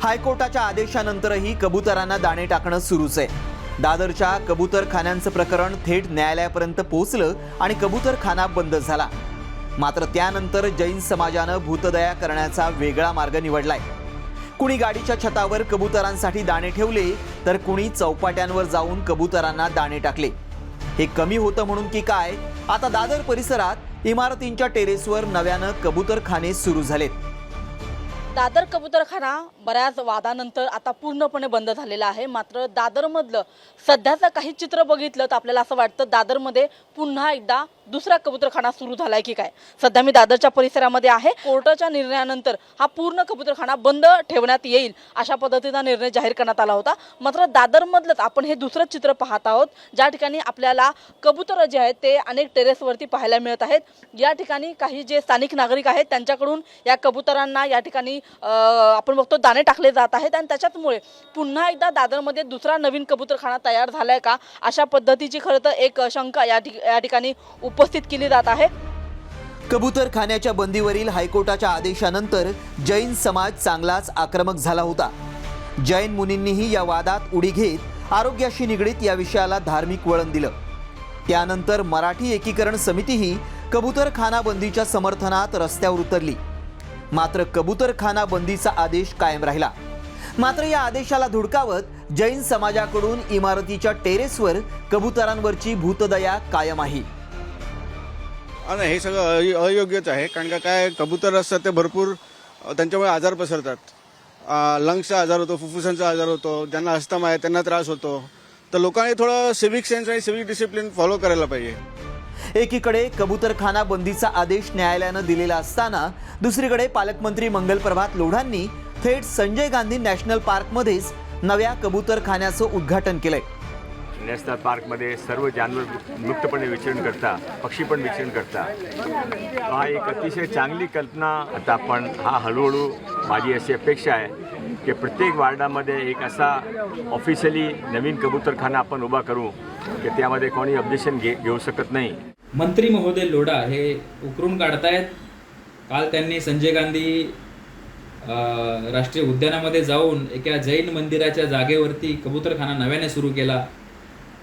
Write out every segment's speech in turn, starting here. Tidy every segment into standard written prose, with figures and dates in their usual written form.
हायकोर्टाच्या आदेशानंतरही कबुतरांना दाणे टाकणं सुरूच आहे। दादरच्या कबूतरखान्यांचं प्रकरण थेट न्यायालयापर्यंत पोहोचलं आणि कबूतरखाना बंद झाला। मात्र त्यानंतर जैन समाजानं भूतदया करण्याचा वेगळा मार्ग निवडलाय। कुणी गाडीच्या छतावर कबूतरांसाठी दाणे ठेवले तर कुणी चौपाट्यांवर जाऊन कबूतरांना दाणे टाकले। हे कमी होतं म्हणून की काय, आता दादर परिसरात इमारतींच्या टेरेसवर नव्यानं कबूतरखाने सुरू झालेत। दादर कबूतरखाना बऱ्याच वादानंतर आता पूर्णपणे बंद झालेला आहे। मात्र दादरमधलं सध्याचं काही चित्र बघितलं तर आपल्याला असं वाटतं दादरमध्ये पुन्हा एकदा दुसरा कबूतरखाना सुरू झालाय की काय। सध्या मी दादरच्या परिसरामध्ये आहे। कोर्टाच्या निर्णयानंतर हा पूर्ण कबूतरखाना बंद ठेवण्यात येईल अशा पद्धतीचा निर्णय जाहीर करण्यात आला होता। मात्र दादरमधलंच आपण हे दुसरं चित्र पाहत आहोत, ज्या ठिकाणी आपल्याला कबूतर जे आहेत ते अनेक टेरेसवरती पाहायला मिळत आहेत। या ठिकाणी काही जे स्थानिक नागरिक आहेत त्यांच्याकडून या कबूतरांना या ठिकाणी आपण बघतो दाणे टाकले जात आहेत आणि त्याच्यामुळे पुन्हा एकदा दादरमध्ये दुसरा नवीन कबूतरखाना तयार झालाय का अशा पद्धतीची खरं तर एक शंका या ठिकाणी उपस्थित केली जात आहे। कबूतरखान्याच्या बंदीवरील हायकोर्टाच्या आदेशानंतर जैन समाज चांगलाच आक्रमक झाला होता। जैन मुनींनीही या वादात उडी घेत आरोग्याशी निगडीत या विषयाला धार्मिक वळण दिलं। त्यानंतर मराठी एकीकरण समितीही कबूतरखाना बंदीच्या समर्थनात रस्त्यावर उतरली। मात्र कबूतरखाना बंदीचा आदेश कायम राहिला। मात्र या आदेशाला धुडकावत जैन समाजाकडून इमारतीच्या टेरेसवर कबूतरांवरची भूतदया कायम आहे। आणि हे सगळं अयोग्यच आहे, कारण का काय कबूतर असतात ते भरपूर त्यांच्यामुळे आजार पसरतात। लंग्सचा आजार होतो, फुफ्फुसांचा आजार होतो, ज्यांना अस्थमा आहे त्यांना त्रास होतो। तर लोकांनी थोडं सिव्हिक सेन्स आणि सिव्हिक डिसिप्लिन फॉलो करायला पाहिजे। एकीकडे कबूतरखाना बंदीचा आदेश न्यायालयानं दिलेला असताना दुसरीकडे पालकमंत्री मंगलप्रभात लोढांनी थेट संजय गांधी नॅशनल पार्कमध्येच नव्या कबूतरखान्याचं उद्घाटन केलंय। नॅशनल पार्कमध्ये सर्व जानवर मुक्तपणे विचरण करता, पक्षी पण विचरण करता। हा एक अतिशय चांगली कल्पना आता आपण हा हळूहळू माझी अशी अपेक्षा आहे की प्रत्येक वार्डामध्ये एक असा ऑफिशियली नवीन कबूतरखाना आपण उभा करू की त्यामध्ये कोणी ऑब्जेक्शन घेऊ शकत नाही। मंत्री महोदय लोढा हे उकरून काढतायत। काल त्यांनी संजय गांधी राष्ट्रीय उद्यानामध्ये जाऊन एका जैन मंदिराच्या जागेवरती कबूतरखाना नव्याने सुरू केला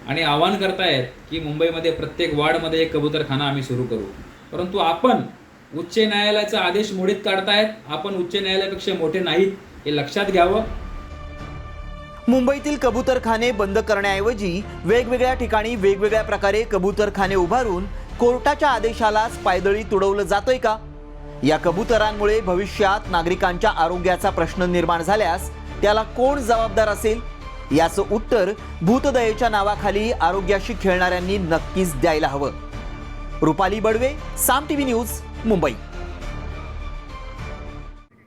आणि आवाहन करतायत की मुंबईमध्ये प्रत्येक वार्डमध्ये एक कबूतरखाना आम्ही सुरू करू। परंतु आपण उच्च न्यायालयाचा आदेश मोडीत काढतायत। आपण उच्च न्यायालयापेक्षा मोठे नाहीत हे लक्षात घ्यावं। मुंबईतील कबूतरखाने बंद करण्याऐवजी वेगवेगळ्या ठिकाणी वेगवेगळ्या प्रकारे कबूतरखाने उभारून कोर्टाच्या आदेशालाच पायदळी तुडवलं जातंय का? या कबूतरांमुळे भविष्यात नागरिकांच्या आरोग्याचा प्रश्न निर्माण झाल्यास त्याला कोण जबाबदार असेल? याचं उत्तर भूतदयेच्या नावाखाली आरोग्याशी खेळणाऱ्यांनी नक्कीच द्यायला हवं। रुपाली बडवे, साम टीव्ही न्यूज, मुंबई।